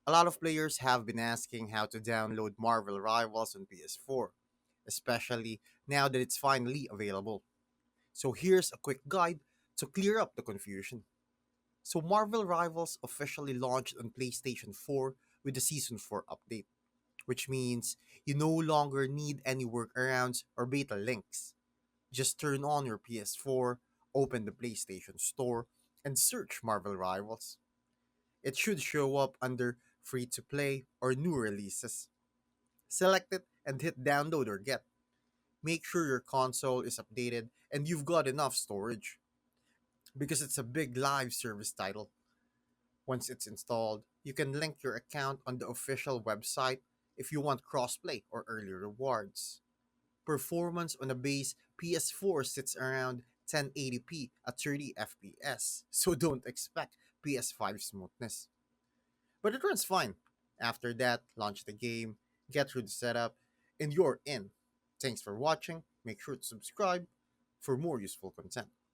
A lot of players have been asking how to download Marvel Rivals on PS4, especially now that it's finally available. So here's a quick guide to clear up the confusion. So Marvel Rivals officially launched on PlayStation 4 with the Season 4 update, which means you no longer need any workarounds or beta links. Just turn on your PS4, open the PlayStation Store, and search Marvel Rivals. It should show up under free to play or new releases. Select it and hit download or get. Make sure your console is updated and you've got enough storage because it's a big live service title. Once it's installed, you can link your account on the official website if you want crossplay or early rewards. Performance on a base PS4 sits around 1080p at 30 FPS, so don't expect PS5 smoothness. But it runs fine. After that, launch the game, get through the setup, and you're in. Thanks for watching. Make sure to subscribe for more useful content.